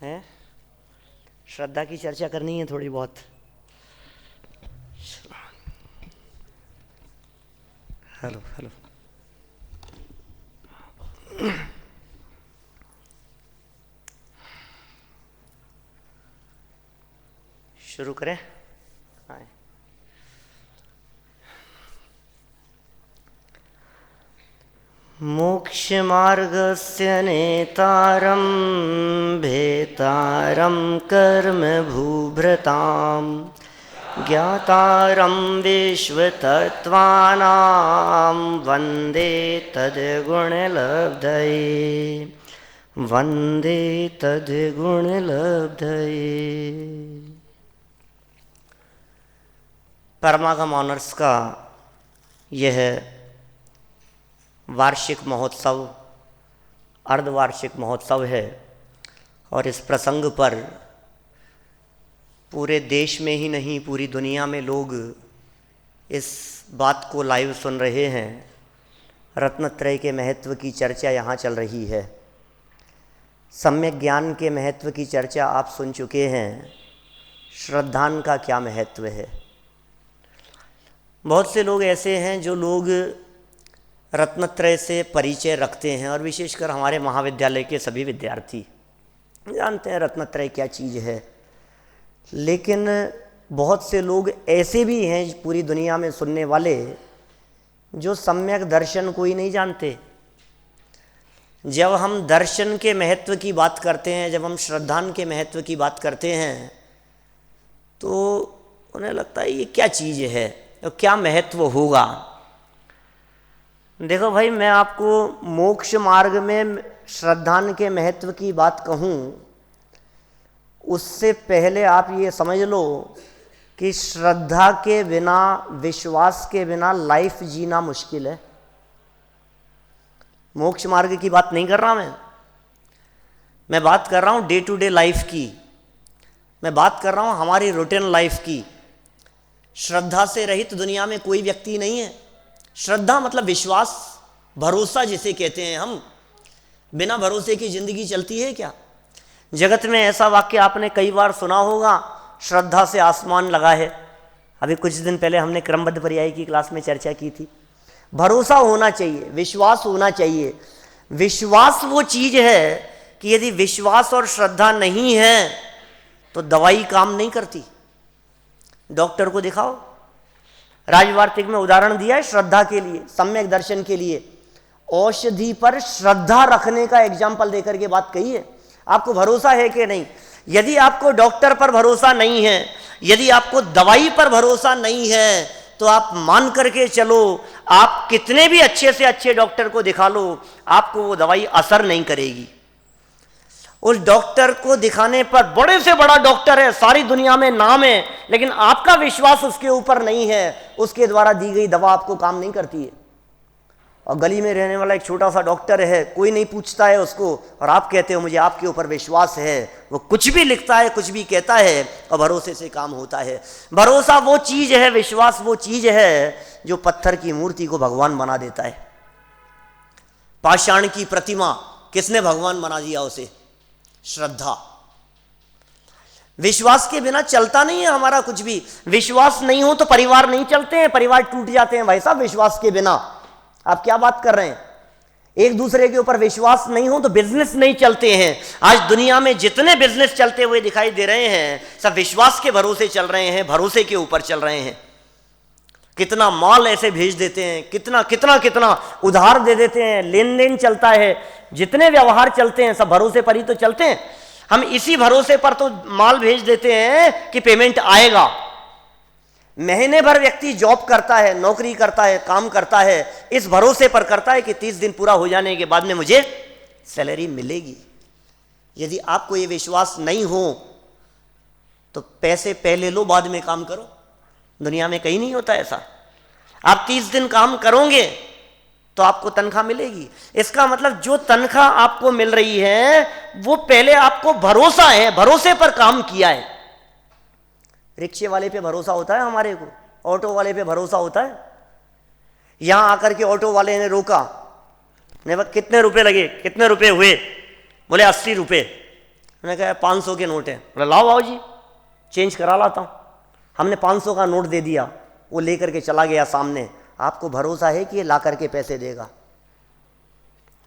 हैं, श्रद्धा की चर्चा करनी है थोड़ी बहुत। Hello hello. शुरू करें? आए। मोक्षमार्गस्य नेतारं भेतारं कर्मभूभृतां ज्ञातारं विश्वतत्त्वानां वन्दे तद्गुणलब्धये, वन्दे तद्गुणलब्धये। परमागम ऑनर्स का यह वार्षिक महोत्सव, अर्धवार्षिक महोत्सव है और इस प्रसंग पर पूरे देश में ही नहीं पूरी दुनिया में लोग इस बात को लाइव सुन रहे हैं। रत्नत्रय के महत्व की चर्चा यहाँ चल रही है। सम्यक ज्ञान के महत्व की चर्चा आप सुन चुके हैं। श्रद्धान का क्या महत्व है? बहुत से लोग ऐसे हैं जो लोग रत्नत्रय से परिचय रखते हैं और विशेषकर हमारे महाविद्यालय के सभी विद्यार्थी जानते हैं रत्नत्रय क्या चीज़ है। लेकिन बहुत से लोग ऐसे भी हैं पूरी दुनिया में सुनने वाले जो सम्यक दर्शन को ही नहीं जानते। जब हम दर्शन के महत्व की बात करते हैं, जब हम श्रद्धान के महत्व की बात करते हैं, तो उन्हें लगता है ये क्या चीज़ है, तो क्या महत्व होगा। देखो भाई, मैं आपको मोक्ष मार्ग में श्रद्धान के महत्व की बात कहूँ उससे पहले आप ये समझ लो कि श्रद्धा के बिना, विश्वास के बिना लाइफ जीना मुश्किल है। मोक्ष मार्ग की बात नहीं कर रहा मैं बात कर रहा हूँ डे टू डे लाइफ की। मैं बात कर रहा हूँ हमारी रूटीन लाइफ की। श्रद्धा से रहित दुनिया में कोई व्यक्ति नहीं है। श्रद्धा मतलब विश्वास, भरोसा जिसे कहते हैं हम। बिना भरोसे की जिंदगी चलती है क्या? जगत में ऐसा वाक्य आपने कई बार सुना होगा, श्रद्धा से आसमान लगा है। अभी कुछ दिन पहले हमने क्रमबद्ध पर्याय की क्लास में चर्चा की थी। भरोसा होना चाहिए, विश्वास होना चाहिए। विश्वास वो चीज है कि यदि विश्वास और श्रद्धा नहीं है तो दवाई काम नहीं करती। डॉक्टर को दिखाओ। राजवार्तिक में उदाहरण दिया है श्रद्धा के लिए, सम्यक दर्शन के लिए। औषधि पर श्रद्धा रखने का एग्जाम्पल देकर के बात कही है। आपको भरोसा है कि नहीं? यदि आपको डॉक्टर पर भरोसा नहीं है, यदि आपको दवाई पर भरोसा नहीं है, तो आप मान करके चलो, आप कितने भी अच्छे से अच्छे डॉक्टर को दिखा लो, आपको वो दवाई असर नहीं करेगी। उस डॉक्टर को दिखाने पर, बड़े से बड़ा डॉक्टर है, सारी दुनिया में नाम है, लेकिन आपका विश्वास उसके ऊपर नहीं है, उसके द्वारा दी गई दवा आपको काम नहीं करती है। और गली में रहने वाला एक छोटा सा डॉक्टर है, कोई नहीं पूछता है उसको, और आप कहते हो मुझे आपके ऊपर विश्वास है। वो कुछ भी लिखता है, कुछ भी कहता है, और भरोसे से काम होता है। भरोसा वो चीज है, विश्वास वो चीज है जो पत्थर की मूर्ति को भगवान बना देता है। पाषाण की प्रतिमा किसने भगवान बना दिया उसे? श्रद्धा। विश्वास के बिना चलता नहीं है हमारा कुछ भी। विश्वास नहीं हो तो परिवार नहीं चलते हैं, परिवार टूट जाते हैं भाई साहब विश्वास के बिना। आप क्या बात कर रहे हैं? एक दूसरे के ऊपर विश्वास नहीं हो तो बिजनेस नहीं चलते हैं। आज दुनिया में जितने बिजनेस चलते हुए दिखाई दे रहे हैं, सब विश्वास के भरोसे चल रहे हैं, भरोसे के ऊपर चल रहे हैं। कितना माल ऐसे भेज देते हैं, कितना कितना कितना उधार दे देते हैं, लेन देन चलता है, जितने व्यवहार चलते हैं सब भरोसे पर ही तो चलते हैं। हम इसी भरोसे पर तो माल भेज देते हैं कि पेमेंट आएगा। महीने भर व्यक्ति जॉब करता है, नौकरी करता है, काम करता है, इस भरोसे पर करता है कि 30 दिन पूरा हो जाने के बाद में मुझे सैलरी मिलेगी। यदि आपको ये विश्वास नहीं हो तो पैसे पहले लो, बाद में काम करो। दुनिया में कहीं नहीं होता ऐसा। आप 30 दिन काम करोगे तो आपको तनख्वाह मिलेगी। इसका मतलब जो तनख्वाह आपको मिल रही है वो पहले आपको भरोसा है, भरोसे पर काम किया है। रिक्शे वाले पे भरोसा होता है हमारे को, ऑटो वाले पे भरोसा होता है। यहां आकर के ऑटो वाले ने रोका, ने कितने रुपए लगे, कितने रुपए हुए? बोले 80 रुपये। मैंने कहा 500 के नोट हैं। बोला लाओ आओ जी चेंज करा लाता हूँ। हमने 500 का नोट दे दिया, वो लेकर के चला गया सामने। आपको भरोसा है कि ये ला करके पैसे देगा?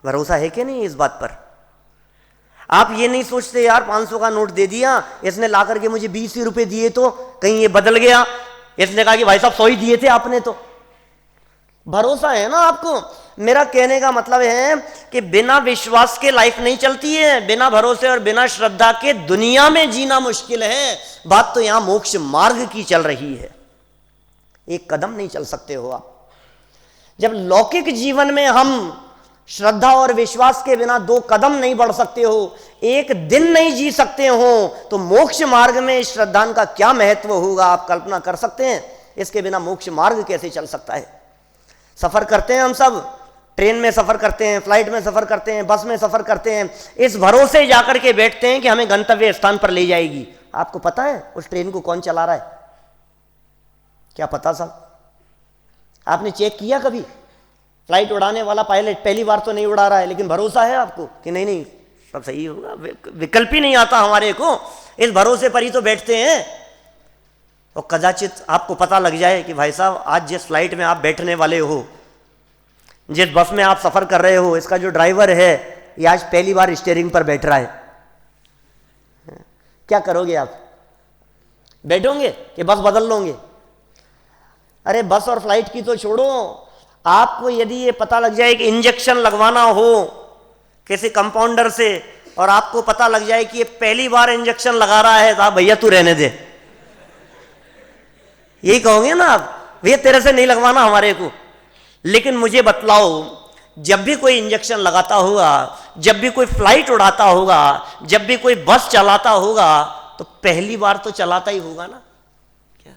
भरोसा है कि नहीं इस बात पर? आप ये नहीं सोचते यार 500 का नोट दे दिया, इसने ला करके मुझे 20 ही रुपए दिए तो कहीं ये बदल गया, इसने कहा कि भाई साहब 100 ही दिए थे आपने तो। भरोसा है ना आपको? मेरा कहने का मतलब है कि बिना विश्वास के लाइफ नहीं चलती है, बिना भरोसे और बिना श्रद्धा के दुनिया में जीना मुश्किल है। बात तो यहां मोक्ष मार्ग की चल रही है। एक कदम नहीं चल सकते हो आप। जब लौकिक जीवन में हम श्रद्धा और विश्वास के बिना 2 कदम नहीं बढ़ सकते हो, एक दिन नहीं जी सकते हो, तो मोक्ष मार्ग में श्रद्धा का क्या महत्व होगा आप कल्पना कर सकते हैं? इसके बिना मोक्ष मार्ग कैसे चल सकता है? सफर करते हैं हम सब, ट्रेन में सफर करते हैं, फ्लाइट में सफर करते हैं, बस में सफर करते हैं, इस भरोसे जाकर के बैठते हैं कि हमें गंतव्य स्थान पर ले जाएगी। आपको पता है उस ट्रेन को कौन चला रहा है? क्या पता साहब? आपने चेक किया कभी? फ्लाइट उड़ाने वाला पायलट पहली बार तो नहीं उड़ा रहा है, लेकिन भरोसा है आपको कि नहीं नहीं सब सही होगा, विकल्प ही नहीं आता हमारे को, इस भरोसे पर ही तो बैठते हैं। और कदाचित आपको पता लग जाए कि भाई साहब आज जिस फ्लाइट में आप बैठने वाले हो, जिस बस में आप सफर कर रहे हो, इसका जो ड्राइवर है ये आज पहली बार स्टीयरिंग पर बैठ रहा है। क्या करोगे आप? बैठोगे कि बस बदल लोगे? अरे बस और फ्लाइट की तो छोड़ो, आपको यदि ये पता लग जाए कि इंजेक्शन लगवाना हो किसी कंपाउंडर से और आपको पता लग जाए कि ये पहली बार इंजेक्शन लगा रहा है, तो आप भैया तू रहने दे, यही कहोगे ना आप, भैया तेरे से नहीं लगवाना हमारे को। लेकिन मुझे बतलाओ, जब भी कोई इंजेक्शन लगाता होगा, जब भी कोई फ्लाइट उड़ाता होगा, जब भी कोई बस चलाता होगा, तो पहली बार तो चलाता ही होगा ना? क्या?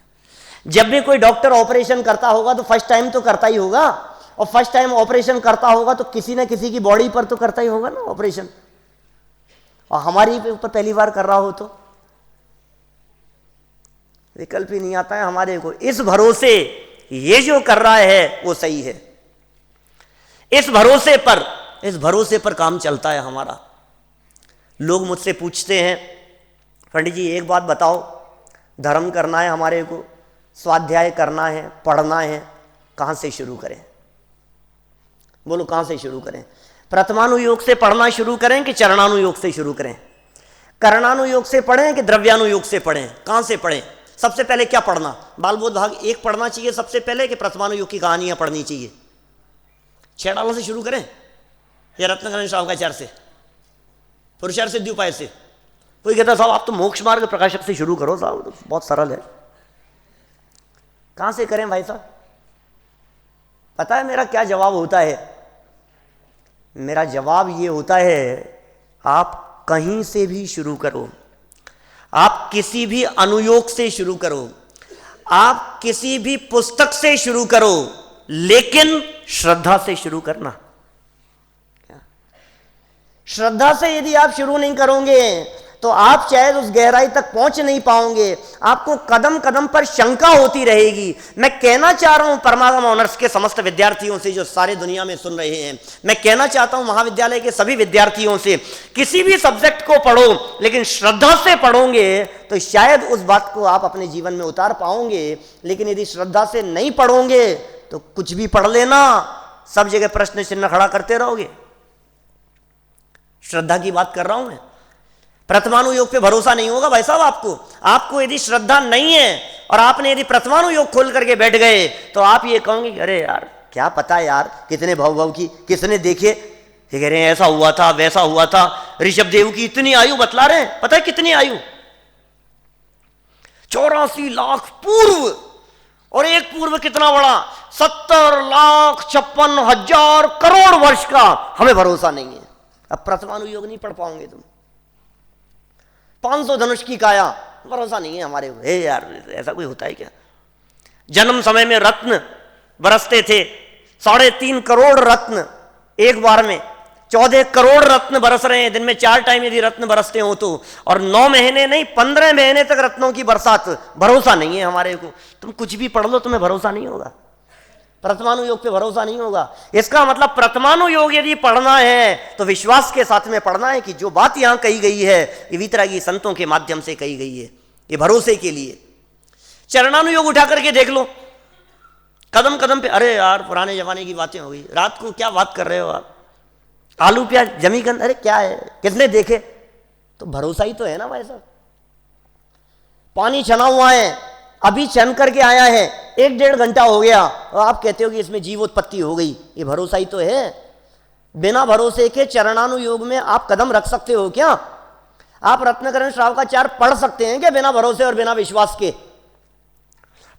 जब भी कोई डॉक्टर ऑपरेशन करता होगा तो फर्स्ट टाइम तो करता ही होगा, और फर्स्ट टाइम ऑपरेशन करता होगा तो किसी न किसी की बॉडी पर तो करता ही होगा ना ऑपरेशन। और हमारी ऊपर पहली बार कर रहा हो तो विकल्प ही नहीं आता है हमारे को। इस भरोसे ये जो कर रहा है वो सही है, इस भरोसे पर काम चलता है हमारा। लोग मुझसे पूछते हैं पंडित जी एक बात बताओ, धर्म करना है हमारे को, स्वाध्याय करना है, पढ़ना है, कहां से शुरू करें? बोलो कहां से शुरू करें? प्रथमानुयोग से पढ़ना शुरू करें कि चरणानुयोग से शुरू करें? करणानुयोग से पढ़ें कि द्रव्यानुयोग से पढ़ें? कहां से पढ़ें? सबसे पहले क्या पढ़ना? बालबोध भाग 1 पढ़ना चाहिए सबसे पहले कि प्रथमानुयोग की कहानियां पढ़नी चाहिए? 6 डालों से शुरू करें या रत्नकरण शावकाचार्य से, पुरुषार्थ सिद्धि उपाय से? कोई कहता साहब आप तो मोक्ष मार्ग प्रकाशक से शुरू करो साहब, तो बहुत सरल है। कहां से करें भाई साहब? पता है मेरा क्या जवाब होता है? मेरा जवाब ये होता है, आप कहीं से भी शुरू करो, आप किसी भी अनुयोग से शुरू करो, आप किसी भी पुस्तक से शुरू करो, लेकिन श्रद्धा से शुरू करना। श्रद्धा से यदि आप शुरू नहीं करोगे तो आप शायद उस गहराई तक पहुंच नहीं पाओगे, आपको कदम कदम पर शंका होती रहेगी। मैं कहना चाह रहा हूं परमागम ऑनर्स के समस्त विद्यार्थियों से जो सारे दुनिया में सुन रहे हैं, मैं कहना चाहता हूं महाविद्यालय के सभी विद्यार्थियों से, किसी भी सब्जेक्ट को पढ़ो लेकिन श्रद्धा से पढ़ोगे तो शायद उस बात को आप अपने जीवन में उतार पाओगे। लेकिन यदि श्रद्धा से नहीं पढ़ोगे तो कुछ भी पढ़ लेना, सब जगह प्रश्न चिन्ह खड़ा करते रहोगे। श्रद्धा की बात कर रहा हूं मैं। प्रथमानुयोग पे भरोसा नहीं होगा भाई साहब आपको यदि श्रद्धा नहीं है और आपने यदि प्रथमानुयोग खोल करके बैठ गए तो आप ये कहोगे अरे यार क्या पता यार, कितने भव की किसने देखे, ये कह रहे हैं ऐसा हुआ था वैसा हुआ था। ऋषभ देव की इतनी आयु बतला रहे हैं, पता है कितनी आयु? 84 लाख पूर्व, और एक पूर्व कितना बड़ा, 70,56,000 करोड़ वर्ष का। हमें भरोसा नहीं है। अब प्रथमानुयोग नहीं पढ़ पाओगे तुम। 500 धनुष की काया, भरोसा नहीं है हमारे को। हे यार ऐसा कोई होता है क्या? जन्म समय में रत्न बरसते थे, 3.5 करोड़ रत्न एक बार में, 14 करोड़ रत्न बरस रहे हैं दिन में 4 टाइम यदि रत्न बरसते हो तो, और 9 महीने नहीं 15 महीने तक रत्नों की बरसात। भरोसा नहीं है हमारे को। तुम कुछ भी पढ़ लो तुम्हें भरोसा नहीं होगा। प्रथमानुयोग पे भरोसा नहीं होगा। इसका मतलब प्रथमानुयोग यदि पढ़ना है तो विश्वास के साथ में पढ़ना है कि जो बात यहां कही गई है ये वीतरागी संतों के माध्यम से कही गई है, ये भरोसे के लिए। चरणानुयोग उठा करके देख लो, कदम कदम पे अरे यार पुराने जमाने की बातें हो गई, रात को क्या बात कर रहे हो आप, आलू प्याज जमी गंद, अरे क्या है, किसने देखे, तो भरोसा ही तो है ना भाई साहब। पानी छना हुआ है, अभी छन करके आया है, 1-1.5 घंटा हो गया और आप कहते हो कि इसमें जीवोत्पत्ति हो गई, ये भरोसा ही तो है। बिना भरोसे के चरणानुयोग में आप कदम रख सकते हो क्या? आप रत्नकरण श्रावकाचार पढ़ सकते हैं क्या बिना भरोसे और बिना विश्वास के?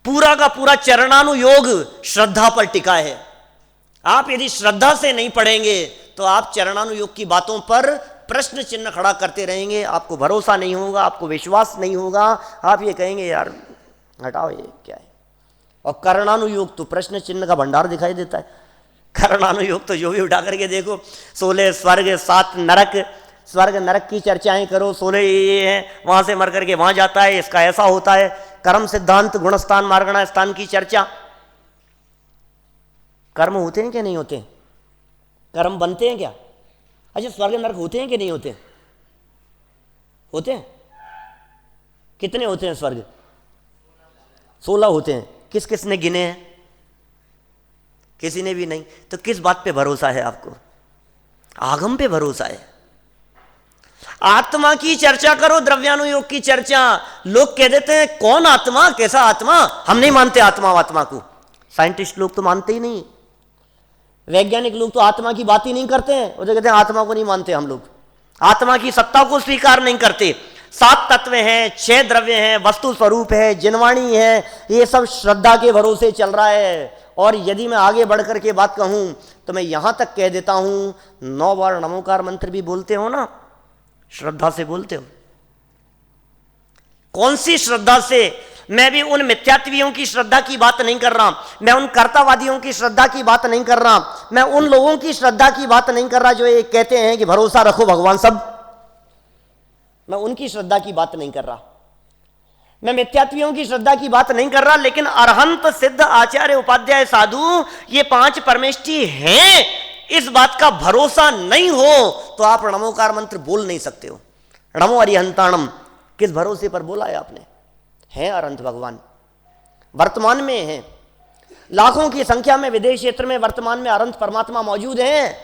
पूरा का पूरा चरणानुयोग श्रद्धा पर टिका है। आप यदि श्रद्धा से नहीं पढ़ेंगे तो आप चरणानुयोग की बातों पर प्रश्न चिन्ह खड़ा करते रहेंगे, आपको भरोसा नहीं होगा, आपको विश्वास नहीं होगा, आप ये कहेंगे यार हटाओ ये क्या है। और कर्णानुयोग तो प्रश्न चिन्ह का भंडार दिखाई देता है। कर्णानुयोग तो जो भी उठा करके देखो, 16 स्वर्ग 7 नरक, स्वर्ग नरक की चर्चाएं करो, 16 ये हैं, वहां से मर करके वहां जाता है, इसका ऐसा होता है, कर्म सिद्धांत गुणस्थान मार्गणा स्थान की चर्चा। कर्म होते हैं क्या नहीं होते? कर्म बनते हैं क्या? अच्छा स्वर्ग नरक होते हैं कि नहीं होते? होते हैं। कितने होते हैं स्वर्ग? 16 होते हैं। किस किस ने गिने हैं? किसी ने भी नहीं। तो किस बात पे भरोसा है आपको? आगम पे भरोसा है। आत्मा की चर्चा करो, द्रव्यानुयोग की चर्चा। लोग कह देते हैं कौन आत्मा, कैसा आत्मा, हम नहीं मानते आत्मा को। साइंटिस्ट लोग तो मानते ही नहीं, वैज्ञानिक लोग तो आत्मा की बात ही नहीं करते हैं, वो तो कहते हैं आत्मा को नहीं मानते हम लोग, आत्मा की सत्ता को स्वीकार नहीं करते। 7 तत्व हैं, 6 द्रव्य हैं, वस्तु स्वरूप है, जिनवाणी है, ये सब श्रद्धा के भरोसे चल रहा है। और यदि मैं आगे बढ़ करके बात कहूं तो मैं यहां तक कह देता हूं, 9 बार नमोकार मंत्र भी बोलते हो ना, श्रद्धा से बोलते हो। कौन सी श्रद्धा से? मैं भी उन मिथ्यात्वियों की श्रद्धा की बात नहीं कर रहा, मैं उन कर्तावादियों की श्रद्धा की बात नहीं कर रहा, मैं उन लोगों की श्रद्धा की बात नहीं कर रहा जो ये कहते हैं कि भरोसा रखो भगवान सब, मैं उनकी श्रद्धा की बात नहीं कर रहा, मैं मिथ्यात्वियों की श्रद्धा की बात नहीं कर रहा। लेकिन अरहंत सिद्ध आचार्य उपाध्याय साधु ये 5 परमेष्ठी हैं, इस बात का भरोसा नहीं हो तो आप नमोकार मंत्र बोल नहीं सकते हो। नमो अरिहंताणम किस भरोसे पर बोला है आपने? है अरहंत भगवान, वर्तमान में है, लाखों की संख्या में विदेश क्षेत्र में वर्तमान में अरहंत परमात्मा मौजूद हैं,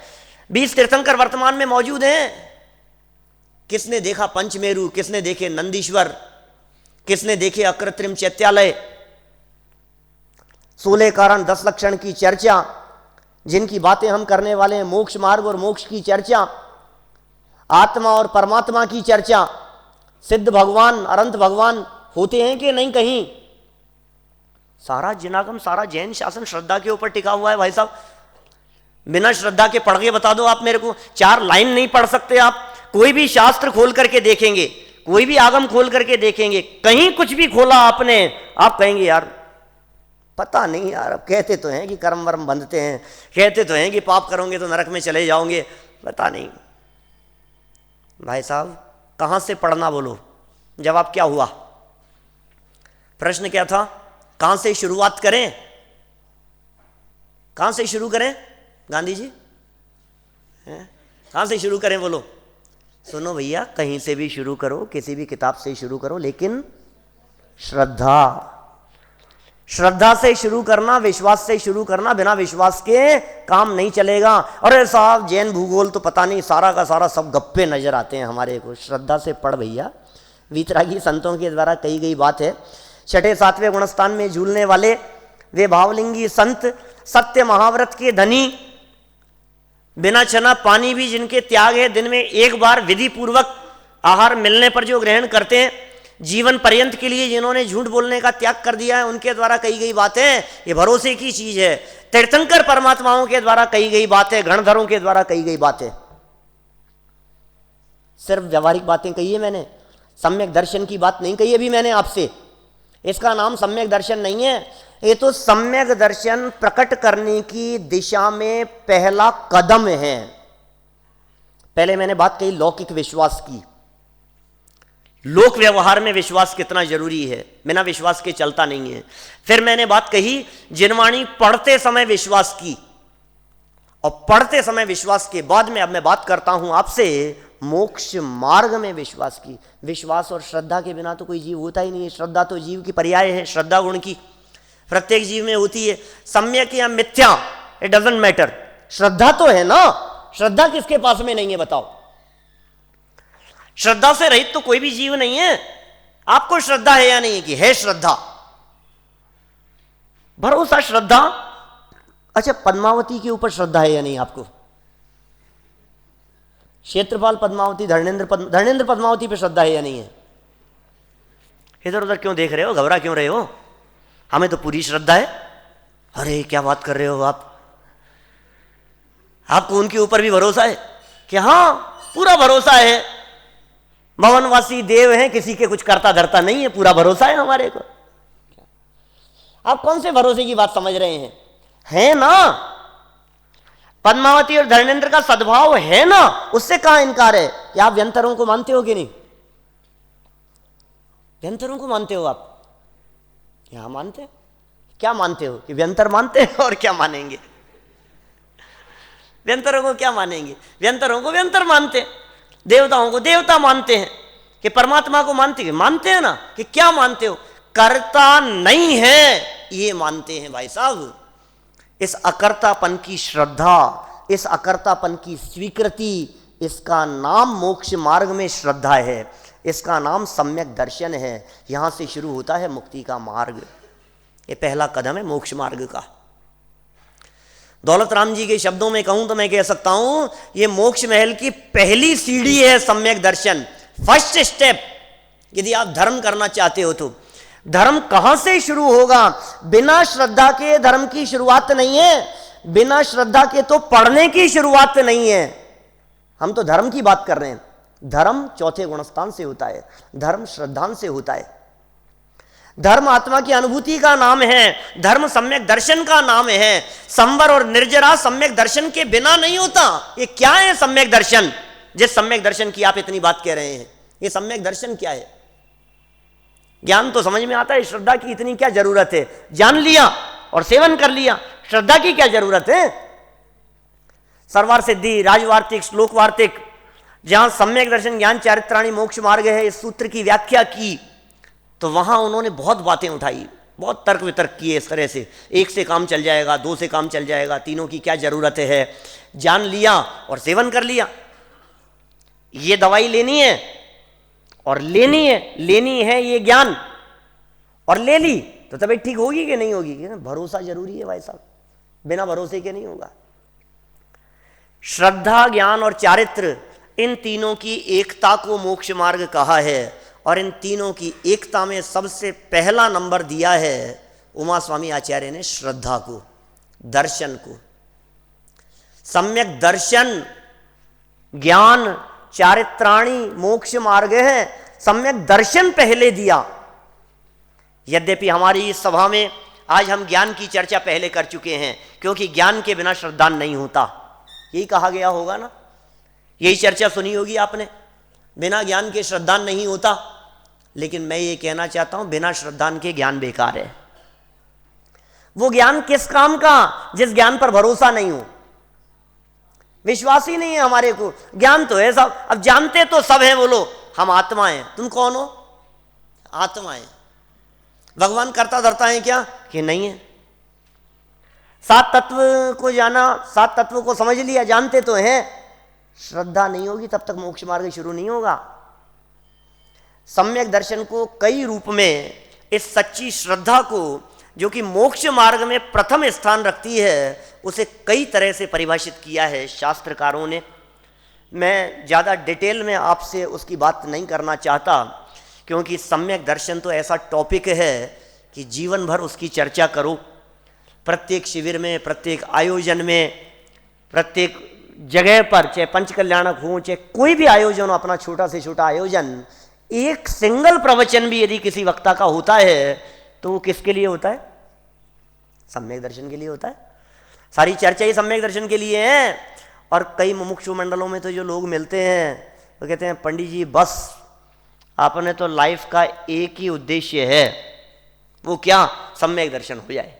20 तीर्थंकर वर्तमान में मौजूद हैं। किसने देखा पंचमेरु, किसने देखे नंदीश्वर, किसने देखे अकृत्रिम चैत्यालय, 16 कारण 10 लक्षण की चर्चा, जिनकी बातें हम करने वाले हैं, मोक्ष मार्ग और मोक्ष की चर्चा, आत्मा और परमात्मा की चर्चा, सिद्ध भगवान अनंत भगवान होते हैं कि नहीं कहीं? सारा जिनागम, सारा जैन शासन श्रद्धा के ऊपर टिका हुआ है भाई साहब। बिना श्रद्धा के पढ़ के बता दो आप मेरे को, 4 लाइन नहीं पढ़ सकते आप। कोई भी शास्त्र खोल करके देखेंगे, कोई भी आगम खोल करके देखेंगे, कहीं कुछ भी खोला आपने, आप कहेंगे यार पता नहीं यार, अब कहते तो हैं कि कर्म वर्म बंधते हैं, कहते तो हैं कि पाप करोगे तो नरक में चले जाओगे, पता नहीं। भाई साहब कहां से पढ़ना बोलो? जवाब क्या हुआ? प्रश्न क्या था? कहां से शुरुआत करें? कहां से शुरू करें गांधी जी? कहां से शुरू करें बोलो? सुनो भैया, कहीं से भी शुरू करो, किसी भी किताब से शुरू करो, लेकिन श्रद्धा से शुरू करना, विश्वास से शुरू करना। बिना विश्वास के काम नहीं चलेगा। अरे साहब जैन भूगोल तो पता नहीं, सारा का सारा सब गप्पे नजर आते हैं हमारे को। श्रद्धा से पढ़ भैया, वीतरागी संतों के द्वारा कही गई बात है। 6ठे 7वें गुणस्थान में झूलने वाले वे भावलिंगी संत, सत्य महाव्रत के धनी, बिना छना पानी भी जिनके त्याग है, दिन में 1 बार विधि पूर्वक आहार मिलने पर जो ग्रहण करते हैं, जीवन पर्यंत के लिए जिन्होंने झूठ बोलने का त्याग कर दिया है, उनके द्वारा कही गई बातें ये भरोसे की चीज है। तीर्थंकर परमात्माओं के द्वारा कही गई बातें, गणधरों के द्वारा कही गई बातें, सिर्फ व्यवहारिक बातें कही है मैंने, सम्यक दर्शन की बात नहीं कही अभी मैंने आपसे। इसका नाम सम्यक दर्शन नहीं है, ये तो सम्यक दर्शन प्रकट करने की दिशा में पहला कदम है। पहले मैंने बात कही लौकिक विश्वास की। लोक व्यवहार में विश्वास कितना जरूरी है, बिना विश्वास के चलता नहीं है। फिर मैंने बात कही, जिनवाणी पढ़ते समय विश्वास की, और पढ़ते समय विश्वास के बाद में अब मैं बात करता हूं आपसे मोक्ष मार्ग में विश्वास की। विश्वास और श्रद्धा के बिना तो कोई जीव होता ही नहीं है। श्रद्धा तो जीव की पर्याय है, श्रद्धा गुण की प्रत्येक जीव में होती है, सम्यक या मिथ्या, इट डजंट मैटर। श्रद्धा तो है ना, श्रद्धा किसके पास में नहीं है बताओ? श्रद्धा से रहित तो कोई भी जीव नहीं है। आपको श्रद्धा है या नहीं है? कि है श्रद्धा, भरोसा, श्रद्धा। अच्छा, पद्मावती के ऊपर श्रद्धा है या नहीं आपको? क्षेत्रपाल पद्मावती, धर्मेंद्र पद्मावती पे श्रद्धा है या नहीं है? इधर उधर क्यों देख रहे हो, घबरा क्यों रहे हो? हमें तो पूरी श्रद्धा है। अरे क्या बात कर रहे हो आप, आपको उनके ऊपर भी भरोसा है? कि हाँ, पूरा भरोसा है, भवनवासी देव हैं, किसी के कुछ करता धरता नहीं है, पूरा भरोसा है हमारे को। आप कौन से भरोसे की बात समझ रहे हैं? है ना, पद्मावती और धर्मेंद्र का सद्भाव है ना, उससे कहां इनकार है? कि आप व्यंतरों को मानते हो कि नहीं? व्यंतरों को मानते हो आप? यहां मानते? क्या मानते हो? कि व्यंतर मानते हैं और क्या मानेंगे? व्यंतरों को क्या मानेंगे? व्यंतरों को व्यंतर मानते हैं, देवताओं को देवता मानते हैं। कि परमात्मा को मानते हैं ना? कि क्या मानते हो? कर्ता नहीं है ये मानते हैं भाई साहब। इस अकर्तापन की श्रद्धा, इस अकर्तापन की स्वीकृति, इसका नाम मोक्ष मार्ग में श्रद्धा है, इसका नाम सम्यक दर्शन है। यहां से शुरू होता है मुक्ति का मार्ग। ये पहला कदम है मोक्ष मार्ग का। दौलत राम जी के शब्दों में कहूं तो मैं कह सकता हूं, ये मोक्ष महल की पहली सीढ़ी है सम्यक दर्शन, फर्स्ट स्टेप। यदि आप धर्म करना चाहते हो तो धर्म कहां से शुरू होगा? बिना श्रद्धा के धर्म की शुरुआत नहीं है, बिना श्रद्धा के तो पढ़ने की शुरुआत नहीं है। हम तो धर्म की बात कर रहे हैं। धर्म चौथे गुणस्थान से होता है, धर्म श्रद्धान से होता है। धर्म आत्मा की अनुभूति का नाम है, धर्म सम्यक दर्शन का नाम है। संवर और निर्जरा सम्यक दर्शन के बिना नहीं होता। ये क्या है सम्यक दर्शन? जिस सम्यक दर्शन की आप इतनी बात कह रहे हैं, ये सम्यक दर्शन क्या है? ज्ञान तो समझ में आता है, श्रद्धा की इतनी क्या जरूरत है? जान लिया और सेवन कर लिया, श्रद्धा की क्या जरूरत है? सर्वार सिद्धि, राजवार्तिक, श्लोक वार्तिक, जहां सम्यक दर्शन ज्ञान चारित्राणी मोक्ष मार्ग है, इस सूत्र की व्याख्या की तो वहां उन्होंने बहुत बातें उठाई, बहुत तर्क वितर्क किए। इस तरह से एक से काम चल जाएगा, दो से काम चल जाएगा, तीनों की क्या जरूरत है? जान लिया और सेवन कर लिया। ये दवाई लेनी है और लेनी है ये ज्ञान, और ले ली तो तबीयत ठीक होगी कि नहीं होगी? भरोसा जरूरी है भाई साहब, बिना भरोसे के नहीं होगा। श्रद्धा, ज्ञान और चारित्र, इन तीनों की एकता को मोक्ष मार्ग कहा है। और इन तीनों की एकता में सबसे पहला नंबर दिया है उमा स्वामी आचार्य ने श्रद्धा को, दर्शन को। सम्यक दर्शन, ज्ञान, चारित्राणी मोक्ष मार्ग है, सम्यक दर्शन पहले दिया। यद्यपि हमारी इस सभा में आज हम ज्ञान की चर्चा पहले कर चुके हैं, क्योंकि ज्ञान के बिना श्रद्धान नहीं होता, यही कहा गया होगा ना, यही चर्चा सुनी होगी आपने, बिना ज्ञान के श्रद्धान नहीं होता। लेकिन मैं ये कहना चाहता हूं, बिना श्रद्धान के ज्ञान बेकार है। वो ज्ञान किस काम का? जिस ज्ञान पर भरोसा नहीं हो, विश्वास ही नहीं है हमारे को। ज्ञान तो है सब, अब जानते तो सब हैं, बोलो हम आत्मा हैं। तुम कौन हो? आत्मा है। भगवान करता धरता है क्या? कि नहीं है। सात तत्व को जाना, सात तत्व को समझ लिया, जानते तो हैं। श्रद्धा नहीं होगी तब तक मोक्ष मार्ग शुरू नहीं होगा। सम्यक दर्शन को कई रूप में, इस सच्ची श्रद्धा को जो कि मोक्ष मार्ग में प्रथम स्थान रखती है, उसे कई तरह से परिभाषित किया है शास्त्रकारों ने। मैं ज़्यादा डिटेल में आपसे उसकी बात नहीं करना चाहता, क्योंकि सम्यक दर्शन तो ऐसा टॉपिक है कि जीवन भर उसकी चर्चा करो। प्रत्येक शिविर में, प्रत्येक आयोजन में, प्रत्येक जगह पर, चाहे पंचकल्याणक हो, चाहे कोई भी आयोजन हो, अपना छोटा से छोटा आयोजन, एक सिंगल प्रवचन भी यदि किसी वक्ता का होता है तो वो किसके लिए होता है? सम्यक दर्शन के लिए होता है। सारी चर्चा ही सम्यक दर्शन के लिए है। और कई मुमुक्षु मंडलों में तो जो लोग मिलते हैं वो कहते हैं, पंडित जी बस अपने तो लाइफ का एक ही उद्देश्य है, वो क्या? सम्यक दर्शन हो जाए।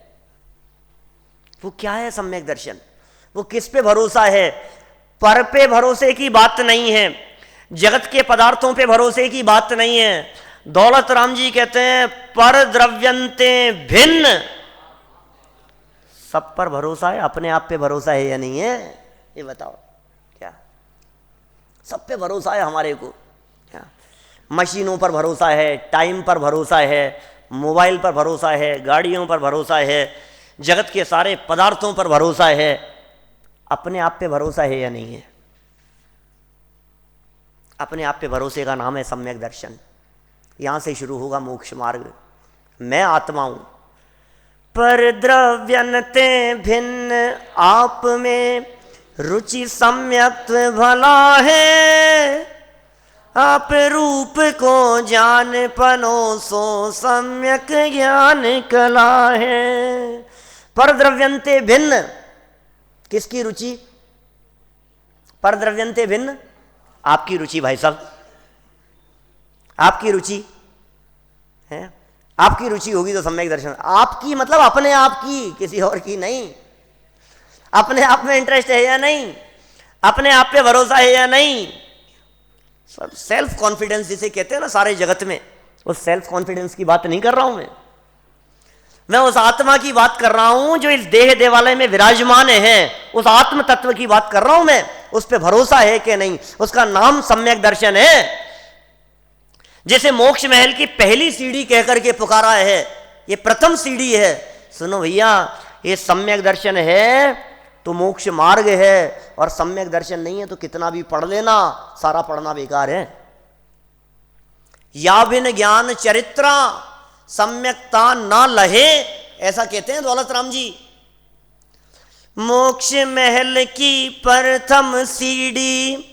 वो क्या है सम्यक दर्शन? वो किस पे भरोसा है? पर पे भरोसे की बात नहीं है, जगत के पदार्थों पे भरोसे की बात नहीं है। दौलत राम जी कहते हैं पर द्रव्यंते भिन्न, सब पर भरोसा है, अपने आप पे भरोसा है या नहीं है? ये बताओ। क्या सब पे भरोसा है हमारे को? क्या मशीनों पर भरोसा है, टाइम पर भरोसा है, मोबाइल पर भरोसा है, गाड़ियों पर भरोसा है, जगत के सारे पदार्थों पर भरोसा है, अपने आप पे भरोसा है या नहीं है? अपने आप पे भरोसे का नाम है सम्यक दर्शन। यहां से शुरू होगा मोक्ष मार्ग। मैं आत्मा हूं, पर द्रव्यनते भिन्न, आप में रुचि सम्यक भला है, आप रूप को जान पनो सो सम्यक ज्ञान कला है। पर द्रव्यंते भिन्न, किसकी रुचि? पर द्रव्यंते भिन्न, आपकी रुचि भाई साहब, आपकी रुचि है। आपकी रुचि होगी तो सम्यक दर्शन। आपकी मतलब अपने आप की, किसी और की नहीं। अपने आप में इंटरेस्ट है या नहीं? अपने आप पे भरोसा है या नहीं? सब सेल्फ कॉन्फिडेंस जिसे कहते हैं ना सारे जगत में, उस सेल्फ कॉन्फिडेंस की बात नहीं कर रहा हूं मैं उस आत्मा की बात कर रहा हूं जो इस देह देवालय में विराजमान है। उस आत्म तत्व की बात कर रहा हूं मैं। उस पे भरोसा है कि नहीं? उसका नाम सम्यक दर्शन है। जैसे मोक्ष महल की पहली सीढ़ी कहकर के पुकारा है, ये प्रथम सीढ़ी है। सुनो भैया, ये सम्यक दर्शन है तो मोक्ष मार्ग है, और सम्यक दर्शन नहीं है तो कितना भी पढ़ लेना, सारा पढ़ना बेकार है। या बिन ज्ञान चरित्रा सम्यकता ना लहे, ऐसा कहते हैं दौलत राम जी। मोक्ष महल की प्रथम सीढ़ी,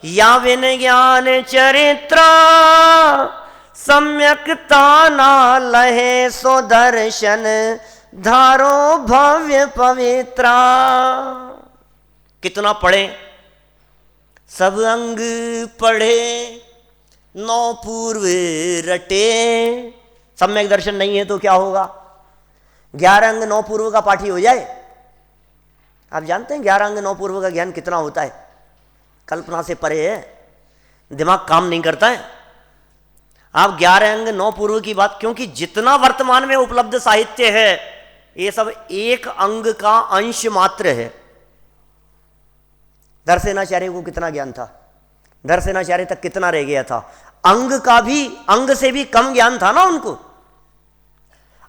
या बिन ज्ञान चरित्रा सम्यकता ना लहे, सो दर्शन धारो भव्य पवित्रा। कितना पढ़े? सब अंग पढ़े, नौ पूर्व रटे। सम्यक दर्शन नहीं है तो क्या होगा? 11 अंग 9 पूर्व का पाठी हो जाए। आप जानते हैं 11 अंग 9 पूर्व का ज्ञान कितना होता है? कल्पना से परे है, दिमाग काम नहीं करता है। आप 11 अंग 9 पूर्व की बात, क्योंकि जितना वर्तमान में उपलब्ध साहित्य है ये सब एक अंग का अंश मात्र है। दर्शनाचार्य को कितना ज्ञान था? दर्शनाचार्य तक कितना रह गया था? अंग का भी, अंग से भी कम ज्ञान था ना उनको।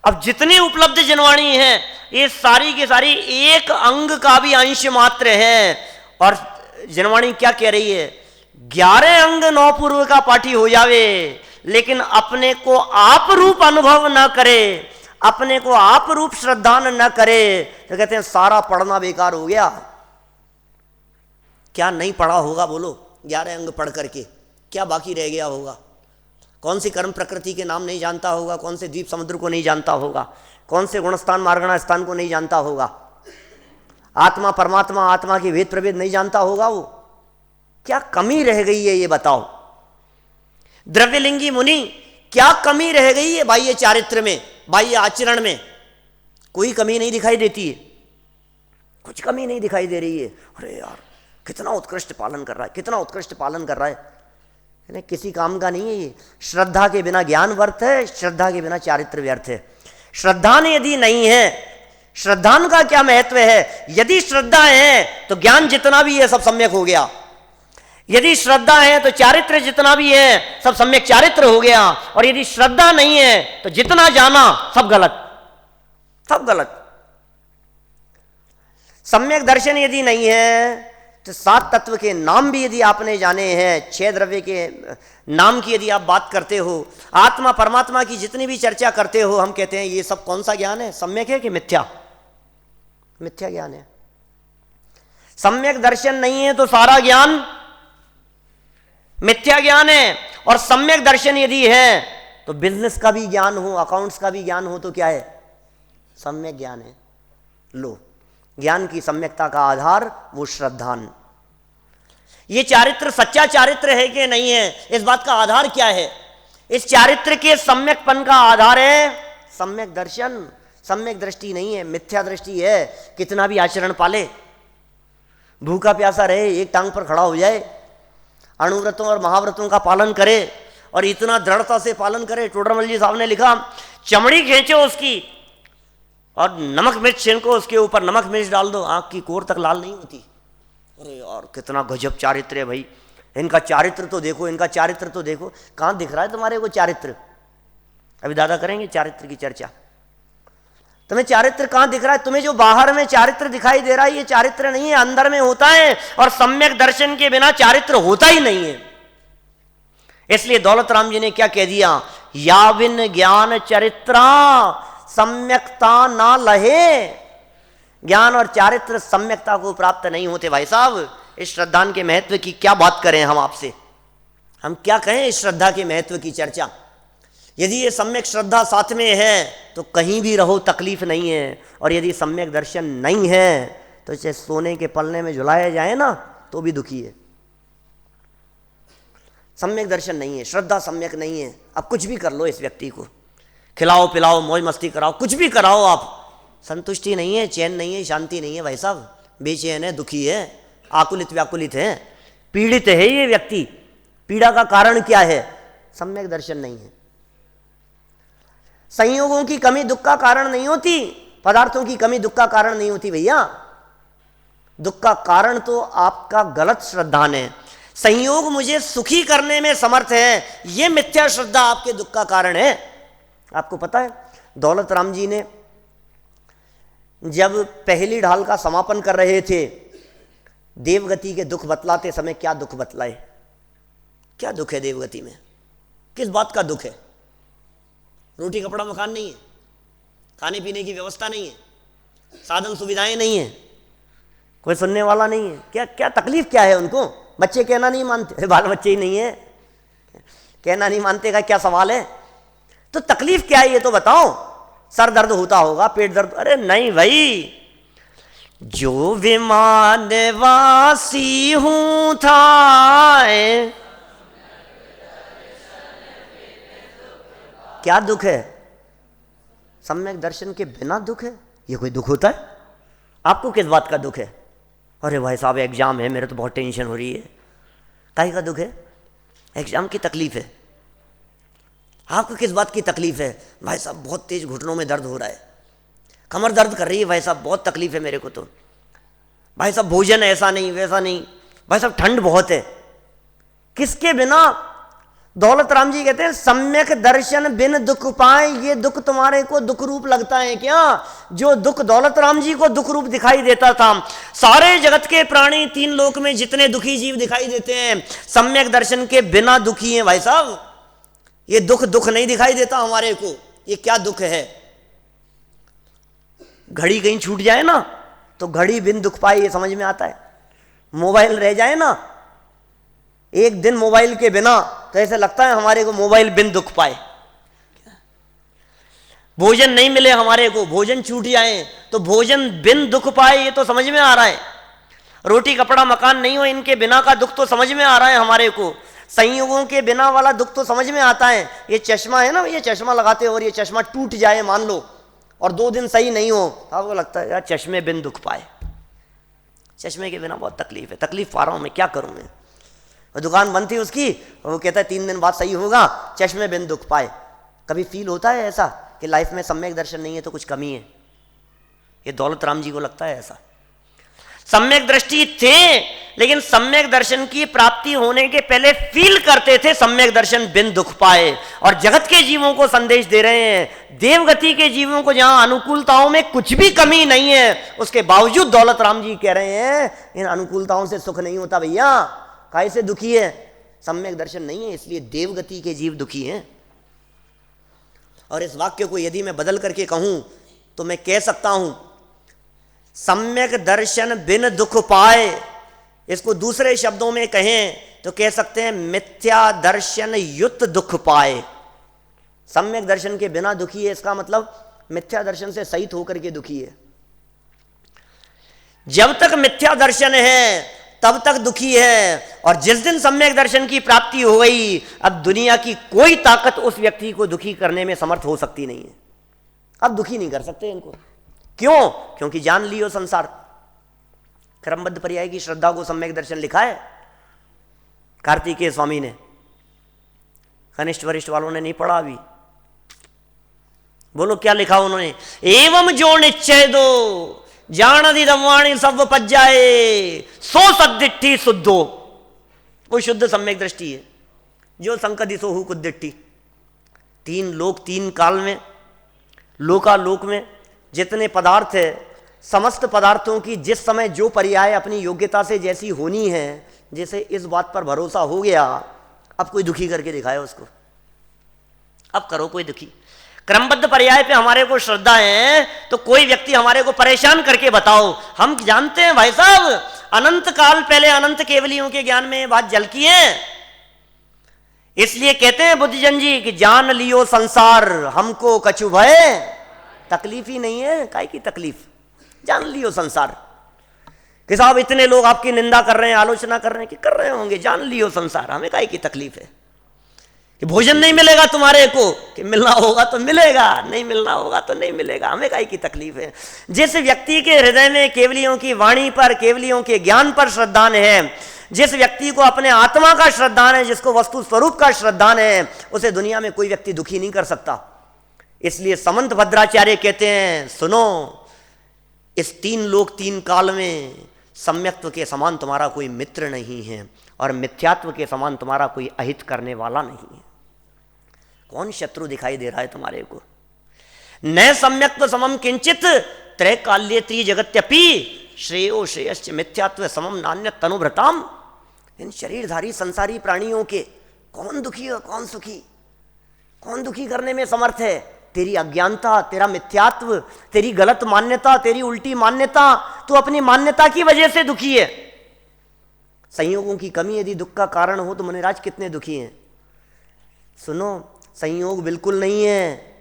अब जितनी उपलब्ध जनवाणी है ये सारी की सारी एक अंग का भी अंश मात्र है। और जनवाणी क्या कह रही है? 11 अंग 9 पूर्व का पाठी हो जावे, लेकिन अपने को आप रूप अनुभव न करे, अपने को आप रूप श्रद्धान न करे, तो कहते हैं सारा पढ़ना बेकार हो गया। क्या नहीं पढ़ा होगा बोलो? 11 अंग पढ़ करके क्या बाकी रह गया होगा? कौन सी कर्म प्रकृति के नाम नहीं जानता होगा? कौन से द्वीप समुद्र को नहीं जानता होगा? कौन से गुणस्थान मार्गणा स्थान को नहीं जानता होगा? आत्मा परमात्मा, आत्मा की भेद प्रभेद नहीं जानता होगा वो? क्या कमी रह गई है ये बताओ? द्रव्यलिंगी मुनि, क्या कमी रह गई है बाह्य चारित्र में, बाह्य आचरण में? कोई कमी नहीं दिखाई देती है, कुछ कमी नहीं दिखाई दे रही है। अरे यार कितना उत्कृष्ट पालन कर रहा है, कितना उत्कृष्ट पालन कर रहा है। किसी काम का नहीं है ये। श्रद्धा के बिना ज्ञान व्यर्थ है, श्रद्धा के बिना चारित्र व्यर्थ है। श्रद्धान यदि नहीं है, श्रद्धान का क्या महत्व है? यदि श्रद्धा है तो ज्ञान जितना भी है सब सम्यक हो गया। यदि श्रद्धा है तो चारित्र जितना भी है सब सम्यक चारित्र हो गया। और यदि श्रद्धा नहीं है तो जितना जाना सब गलत, सब गलत। सम्यक दर्शन यदि नहीं है तो 7 तत्व के नाम भी यदि आपने जाने हैं, 6 द्रव्य के नाम की यदि आप बात करते हो, आत्मा परमात्मा की जितनी भी चर्चा करते हो, हम कहते हैं ये सब कौन सा ज्ञान है? सम्यक है कि मिथ्या? मिथ्या ज्ञान है। सम्यक दर्शन नहीं है तो सारा ज्ञान मिथ्या ज्ञान है। और सम्यक दर्शन यदि है तो बिजनेस का भी ज्ञान हो, अकाउंट्स का भी ज्ञान हो तो क्या है? सम्यक ज्ञान है। लो, ज्ञान की सम्यकता का आधार वो श्रद्धान। ये चारित्र सच्चा चारित्र है कि नहीं है, इस बात का आधार क्या है? इस चारित्र के सम्यकपन का आधार है सम्यक दर्शन। सम्यक दृष्टि नहीं है, मिथ्या दृष्टि है। कितना भी आचरण पाले, भूखा प्यासा रहे, एक टांग पर खड़ा हो जाए, अणुव्रतों और महाव्रतों का पालन करे और इतना दृढ़ता से पालन करे। टोडरमल जी साहब ने लिखा, चमड़ी खींचो उसकी और नमक मिर्च छिड़को उसके ऊपर, नमक मिर्च डाल दो, आंख की कोर तक लाल नहीं होती। अरे यार कितना गजब चारित्र है भाई, इनका चारित्र तो देखो, इनका चारित्र तो देखो। कहाँ दिख रहा है तुम्हारे को चारित्र? अभी दादा करेंगे चारित्र की चर्चा। तुम्हें चारित्र कहाँ दिख रहा है? तुम्हें जो बाहर में चारित्र दिखाई दे रहा है ये चारित्र नहीं है, अंदर में होता है। और सम्यक दर्शन के बिना चारित्र होता ही नहीं है। इसलिए दौलत राम जी ने क्या कह दिया, याविन ज्ञान चरित्रा सम्यकता ना लहे। ज्ञान और चारित्र सम्यकता को प्राप्त नहीं होते। भाई साहब, इस श्रद्धान के महत्व की क्या बात करें हम आपसे, हम क्या कहें इस श्रद्धा के महत्व की चर्चा। यदि ये सम्यक श्रद्धा साथ में है तो कहीं भी रहो तकलीफ नहीं है, और यदि सम्यक दर्शन नहीं है तो चाहे सोने के पलने में झुलाया जाए ना तो भी दुखी है। सम्यक दर्शन नहीं है, श्रद्धा सम्यक नहीं है। अब कुछ भी कर लो इस व्यक्ति को, खिलाओ पिलाओ मौज मस्ती कराओ, कुछ भी कराओ, आप संतुष्टि नहीं है, चैन नहीं है, शांति नहीं है। भाई साहब बेचैन है, दुखी है, आकुलित व्याकुलित है, पीड़ित है ये व्यक्ति। पीड़ा का कारण क्या है? सम्यक दर्शन नहीं है। संयोगों की कमी दुख का कारण नहीं होती, पदार्थों की कमी दुख का कारण नहीं होती भैया। दुख का कारण तो आपका गलत श्रद्धान है। संयोग मुझे सुखी करने में समर्थ है, यह मिथ्या श्रद्धा आपके दुख का कारण है। आपको पता है दौलत राम जी ने जब पहली ढाल का समापन कर रहे थे, देवगति के दुख बतलाते समय क्या दुख बतलाए? क्या दुख है देवगति में? किस बात का दुख है? रोटी कपड़ा मकान नहीं है, खाने पीने की व्यवस्था नहीं है, साधन सुविधाएं नहीं है, कोई सुनने वाला नहीं है। क्या क्या तकलीफ क्या है उनको? बच्चे कहना नहीं मानते, बाल बच्चे ही नहीं है, कहना नहीं मानते का क्या सवाल है? तो तकलीफ क्या है ये तो बताओ। सर दर्द होता होगा, पेट दर्द, अरे नहीं भाई, जो विमान वासी हूं था। क्या दुख है? सम्यक दर्शन के बिना दुख है? ये कोई दुख होता है? आपको किस बात का दुख है? अरे भाई साहब एग्जाम है, मेरे तो बहुत टेंशन हो रही है। काहे का दुख है? एग्जाम की तकलीफ है। आपको किस बात की तकलीफ है? भाई साहब बहुत तेज घुटनों में दर्द हो रहा है, कमर दर्द कर रही है, भाई साहब बहुत तकलीफ है मेरे को तो। भाई साहब भोजन ऐसा नहीं वैसा नहीं, भाई साहब ठंड बहुत है। किसके बिना? दौलत राम जी कहते हैं सम्यक दर्शन बिन दुख पाए। ये दुख तुम्हारे को दुख रूप लगता है क्या? जो दुख दौलत राम जी को दुख रूप दिखाई देता था, सारे जगत के प्राणी तीन लोक में जितने दुखी जीव दिखाई देते हैं सम्यक दर्शन के बिना दुखी हैं। भाई साहब ये दुख दुख नहीं दिखाई देता हमारे को। ये क्या दुख है? घड़ी कहीं छूट जाए ना तो घड़ी बिन दुख पाए, ये समझ में आता है। मोबाइल रह जाए ना एक दिन मोबाइल के बिना तो ऐसे लगता है हमारे को मोबाइल बिन दुख पाए। भोजन नहीं मिले हमारे को, भोजन छूट जाए तो भोजन बिन दुख पाए, ये तो समझ में आ रहा है। रोटी कपड़ा मकान नहीं हो, इनके बिना का दुख तो समझ में आ रहा है हमारे को। संयोगों के बिना वाला दुख तो समझ में आता है। ये चश्मा है ना, ये चश्मा लगाते हो और ये चश्मा टूट जाए मान लो और 2 दिन सही नहीं हो, आपको लगता है यार चश्मे बिन दुख पाए। चश्मे के बिना बहुत तकलीफ है, तकलीफ पा रहा हूं मैं, क्या करूं मैं। और दुकान बंद थी उसकी, वो कहता है 3 दिन बाद सही होगा, चश्मे बिन दुख पाए। कभी फील होता है ऐसा कि लाइफ में सम्यक दर्शन नहीं है तो कुछ कमी है? ये दौलत राम जी को लगता है ऐसा। सम्यक दृष्टि थे लेकिन सम्यक दर्शन की प्राप्ति होने के पहले फील करते थे सम्यक दर्शन बिन दुख पाए। और जगत के जीवों को संदेश दे रहे हैं, देवगति के जीवों को जहां अनुकूलताओं में कुछ भी कमी नहीं है, उसके बावजूद दौलत राम जी कह रहे हैं इन अनुकूलताओं से सुख नहीं होता भैया। काहे से दुखी है? सम्यक दर्शन नहीं है, इसलिए देवगति के जीव दुखी हैं। और इस वाक्य को यदि मैं बदल करके कहूं तो मैं कह सकता हूं सम्यक दर्शन बिन दुख पाए। इसको दूसरे शब्दों में कहें तो कह सकते हैं मिथ्या दर्शन युक्त दुख पाए। सम्यक दर्शन के बिना दुखी है, इसका मतलब मिथ्या दर्शन से सहित होकर के दुखी है। जब तक मिथ्या दर्शन है तब तक दुखी है, और जिस दिन सम्यक दर्शन की प्राप्ति हो गई, अब दुनिया की कोई ताकत उस व्यक्ति को दुखी करने में समर्थ हो सकती नहीं है। अब दुखी नहीं कर सकते इनको। क्यों? क्योंकि जान लियो संसार। क्रमबद्ध पर्याय की श्रद्धा को सम्यक दर्शन लिखा है कार्तिकेय स्वामी ने, कनिष्ठ वरिष्ठ वालों ने नहीं पढ़ा अभी। बोलो क्या लिखा उन्होंने? एवं जो निश्चय दो जान दी दमवाणी सब पच जाए, सो सद्दिट्ठी शुद्धो। वो शुद्ध सम्यक दृष्टि है। जो संकदि सोहु कुद्दिट्ठी। तीन लोक तीन काल में, लोकालोक में जितने पदार्थ है, समस्त पदार्थों की जिस समय जो पर्याय अपनी योग्यता से जैसी होनी है, जैसे इस बात पर भरोसा हो गया, अब कोई दुखी करके दिखाए उसको। अब करो कोई दुखी। क्रमबद्ध पर्याय पे हमारे को श्रद्धा है, तो कोई व्यक्ति हमारे को परेशान करके बताओ। हम जानते हैं भाई साहब, अनंत काल पहले अनंत केवलियों के ज्ञान में ये बात झलकी है। इसलिए कहते हैं बुद्धजन जी कि जान लियो संसार हमको कछु भय, तकलीफ ही नहीं है। काहे की तकलीफ? जान लियो संसार। कि साहब इतने लोग आपकी निंदा कर रहे हैं, आलोचना कर रहे हैं, कि कर रहे होंगे, जान लियो संसार, हमें काहे की तकलीफ है। कि भोजन नहीं मिलेगा तुम्हारे को, कि मिलना होगा तो मिलेगा, नहीं मिलना होगा तो नहीं मिलेगा, हमें काहे की तकलीफ है। जिस व्यक्ति के हृदय में केवलियों की वाणी पर, केवलियों के ज्ञान पर श्रद्धान है, जिस व्यक्ति को अपने आत्मा का श्रद्धान है, जिसको वस्तु स्वरूप का श्रद्धान है, उसे दुनिया में कोई व्यक्ति दुखी नहीं कर सकता। इसलिए समंत भद्राचार्य कहते हैं, सुनो, इस तीन लोक तीन काल में सम्यक्त्व के समान तुम्हारा कोई मित्र नहीं है, और मिथ्यात्व के समान तुम्हारा कोई अहित करने वाला नहीं है। कौन शत्रु दिखाई दे रहा है तुम्हारे को? न सम्यक्त्व समम किंचित त्रैकाल्ये त्रिजगत्यपि श्रेयो श्रेयश्च मिथ्यात्व समम नान्य तनुभृताम। इन शरीरधारी संसारी प्राणियों के कौन दुखी है, कौन सुखी? कौन दुखी करने में समर्थ है? तेरी अज्ञानता, तेरा मिथ्यात्व, तेरी गलत मान्यता, तेरी उल्टी मान्यता। तू अपनी मान्यता की वजह से दुखी है। संयोगों की कमी यदि दुख का कारण हो तो मुनिराज कितने दुखी हैं। सुनो, संयोग बिल्कुल नहीं है,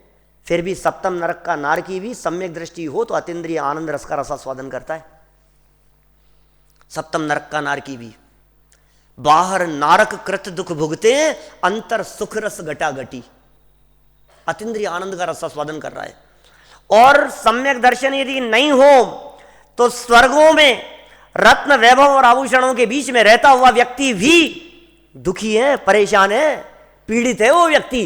फिर भी सप्तम नरक का नारकी भी सम्यक दृष्टि हो तो अतीन्द्रिय आनंद रस का रसास्वादन करता है। सप्तम नरक का नारकी भी बाहर नारक कृत दुख भुगते, अंतर सुख रस घटा घटी, अतीन्द्रिय आनंद का रसास्वादन कर रहा है। और सम्यक दर्शन यदि नहीं हो तो स्वर्गों में रत्न वैभव और आभूषणों के बीच में रहता हुआ व्यक्ति भी दुखी है, परेशान है, पीड़ित है। वो व्यक्ति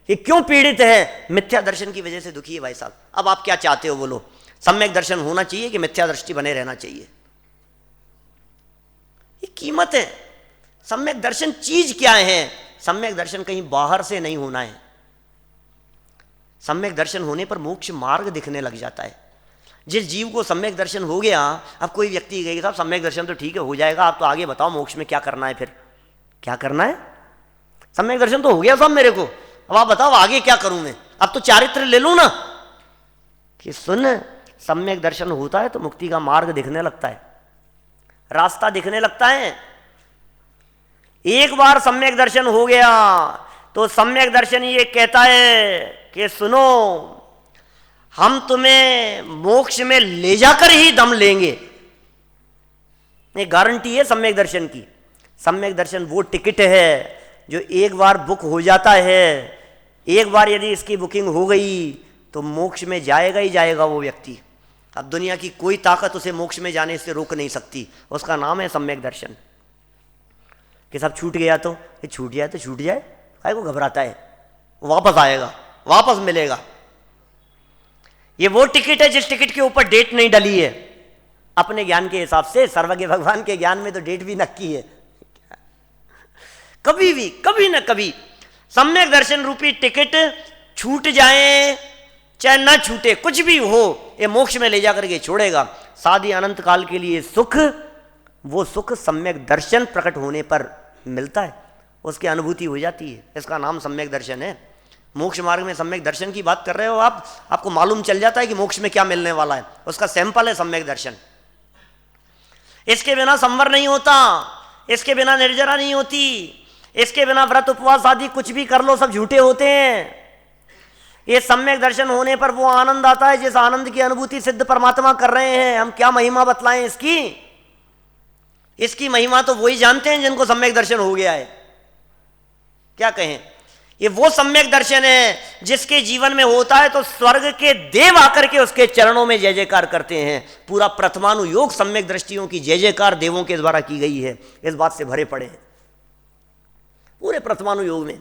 कि क्यों पीड़ित है? मिथ्या दर्शन की वजह से दुखी है भाई साहब। अब आप क्या चाहते हो बोलो? सम्यक दर्शन होना चाहिए कि मिथ्या दृष्टि बने रहना चाहिए? ये कीमत है। सम्यक दर्शन चीज क्या है? सम्यक दर्शन कहीं बाहर से नहीं होना है। सम्यक दर्शन होने पर मोक्ष मार्ग दिखने लग जाता है। जिस जीव को सम्यक दर्शन हो गया, अब कोई व्यक्ति कहेगा साहब सम्यक दर्शन तो ठीक है, हो जाएगा, आप तो आगे बताओ मोक्ष में क्या करना है? फिर क्या करना है? सम्यक दर्शन तो हो गया साहब मेरे को, अब आप बताओ आगे क्या करूं मैं? अब तो चारित्र ले लूं ना। कि सुन, सम्यक दर्शन होता है तो मुक्ति का मार्ग दिखने लगता है, रास्ता दिखने लगता है। एक बार सम्यक दर्शन हो गया तो सम्यक दर्शन ये कहता है कि सुनो, हम तुम्हें मोक्ष में ले जाकर ही दम लेंगे। ये गारंटी है सम्यक दर्शन की। सम्यक दर्शन वो टिकट है जो एक बार बुक हो जाता है। एक बार यदि इसकी बुकिंग हो गई तो मोक्ष में जाएगा ही जाएगा वो व्यक्ति। अब दुनिया की कोई ताकत उसे मोक्ष में जाने से रोक नहीं सकती। उसका नाम है सम्यक दर्शन। कि सब छूट गया तो ये छूट जाए तो छूट जाए, काहे को घबराता है? वापस आएगा, वापस मिलेगा। ये वो टिकट है जिस टिकट के ऊपर डेट नहीं डली है। अपने ज्ञान के हिसाब से, सर्वज्ञ भगवान के ज्ञान में तो डेट भी नक्की है। कभी भी, कभी ना कभी सम्यक दर्शन रूपी टिकट छूट जाए चाहे ना छूटे, कुछ भी हो, ये मोक्ष में ले जाकर के छोड़ेगा। साधी अनंत काल के लिए सुख, वो सुख सम्यक दर्शन प्रकट होने पर मिलता है, उसकी अनुभूति हो जाती है। इसका नाम सम्यक दर्शन है। मोक्ष मार्ग में सम्यक दर्शन की बात कर रहे हो आप, आपको मालूम चल जाता है कि मोक्ष में क्या मिलने वाला है। उसका सैंपल है सम्यक दर्शन। इसके बिना संवर नहीं होता, इसके बिना निर्जरा नहीं होती, इसके बिना व्रत उपवास आदि कुछ भी कर लो सब झूठे होते हैं। ये सम्यक दर्शन होने पर वो आनंद आता है जिस आनंद की अनुभूति सिद्ध परमात्मा कर रहे हैं। हम क्या महिमा बतलाएं इसकी? इसकी महिमा तो वही जानते हैं जिनको सम्यक दर्शन हो गया है। क्या कहें, ये वो सम्यक दर्शन है जिसके जीवन में होता है तो स्वर्ग के देव आकर के उसके चरणों में जय जयकार करते हैं। पूरा प्रथमानुयोग सम्यक दृष्टियों की जय जयकार देवों के द्वारा की गई है, इस बात से भरे पड़े हैं। पूरे प्रथमानुयोग में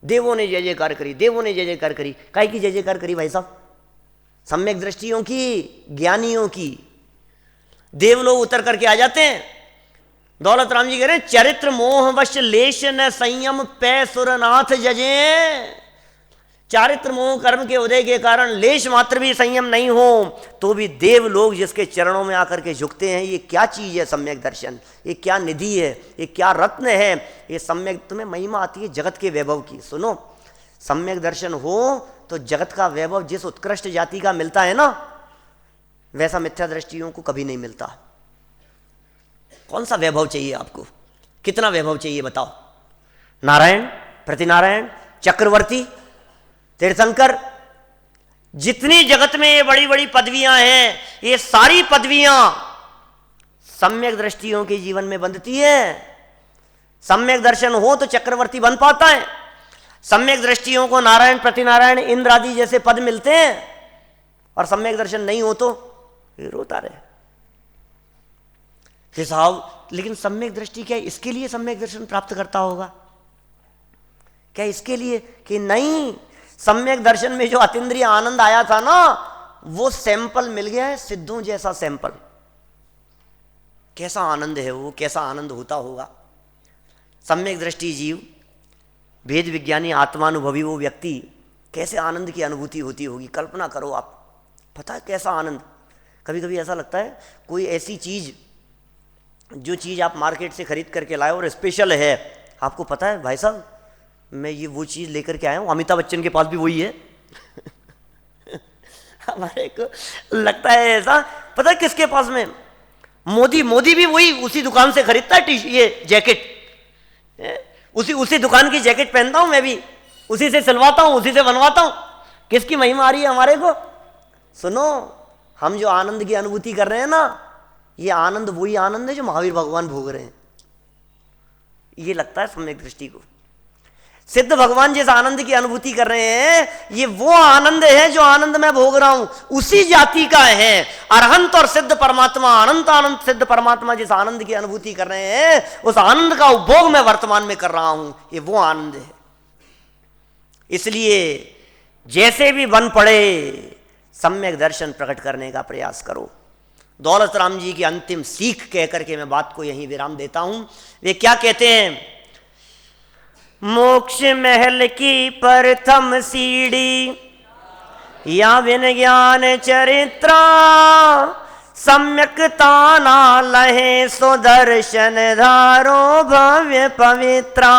देवों ने जय जयकार करी, देवों ने जय जयकार करी। काहे की जय जयकार करी भाई साहब? सम्यक दृष्टियों की, ज्ञानियों की। देव लोग उतर करके आ जाते हैं। दौलत राम जी कह रहे हैं, चरित्र मोहवश लेश न संयम पै सुरनाथ जजे। चारित्र मोह कर्म के उदय के कारण लेश मात्र भी संयम नहीं हो तो भी देव लोग जिसके चरणों में आकर के झुकते हैं। ये क्या चीज है सम्यक दर्शन, ये क्या निधि है, ये क्या रत्न है। ये सम्यक, तुम्हें महिमा आती है जगत के वैभव की। सुनो, सम्यक दर्शन हो तो जगत का वैभव जिस उत्कृष्ट जाति का मिलता है ना, वैसा मिथ्या दृष्टियों को कभी नहीं मिलता। कौन सा वैभव चाहिए आपको? कितना वैभव चाहिए बताओ? नारायण, प्रतिनारायण, चक्रवर्ती, तीर्थंकर, जितनी जगत में ये बड़ी बड़ी पदवियां हैं, ये सारी पदवियां सम्यक दृष्टियों के जीवन में बंधती है। सम्यक दर्शन हो तो चक्रवर्ती बन पाता है। सम्यक दृष्टियों को नारायण, प्रतिनारायण, इंद्र आदि जैसे पद मिलते हैं, और सम्यक दर्शन नहीं हो तो ये रोता रहे कि साहब, लेकिन सम्यक दृष्टि क्या है? इसके लिए सम्यक दर्शन प्राप्त करता होगा क्या? इसके लिए कि नहीं, सम्यक दर्शन में जो अतीन्द्रिय आनंद आया था ना, वो सैंपल मिल गया है, सिद्धों जैसा सैंपल। कैसा आनंद है वो, कैसा आनंद होता होगा। सम्यक दृष्टि जीव, वेद विज्ञानी, आत्मानुभवी वो व्यक्ति, कैसे आनंद की अनुभूति होती होगी, कल्पना करो आप। पता है कैसा आनंद? कभी कभी ऐसा लगता है कोई ऐसी चीज, जो चीज आप मार्केट से खरीद करके लाए और स्पेशल है, आपको पता है भाई साहब मैं ये वो चीज लेकर के आया हूं, अमिताभ बच्चन के पास भी वही है। हमारे को लगता है ऐसा, पता है किसके पास में? मोदी भी वही उसी दुकान से खरीदता है ये जैकेट, उसी दुकान की जैकेट पहनता हूं मैं भी, उसी से सिलवाता हूं, उसी से बनवाता हूं। किसकी महिमा आ रही है हमारे को? सुनो, हम जो आनंद की अनुभूति कर रहे हैं ना, ये आनंद वही आनंद है जो महावीर भगवान भोग रहे हैं। ये लगता है सम्यक दृष्टि को। सिद्ध भगवान जिस आनंद की अनुभूति कर रहे हैं, ये वो आनंद है जो आनंद मैं भोग रहा हूं, उसी जाति का है। अरहंत और सिद्ध परमात्मा, अनंत आनंद सिद्ध परमात्मा जिस आनंद की अनुभूति कर रहे हैं, उस आनंद का उपभोग मैं वर्तमान में कर रहा हूं। ये वो आनंद है। इसलिए जैसे भी बन पड़े, सम्यक दर्शन प्रकट करने का प्रयास करो। दौलत राम जी की अंतिम सीख कहकर के मैं बात को यहीं विराम देता हूं। वे क्या कहते हैं? मोक्ष महल की प्रथम सीढ़ी, या विन ज्ञान चरित्रा, सम्यकता ना लहे सो दर्शन धारो भव्य पवित्रा।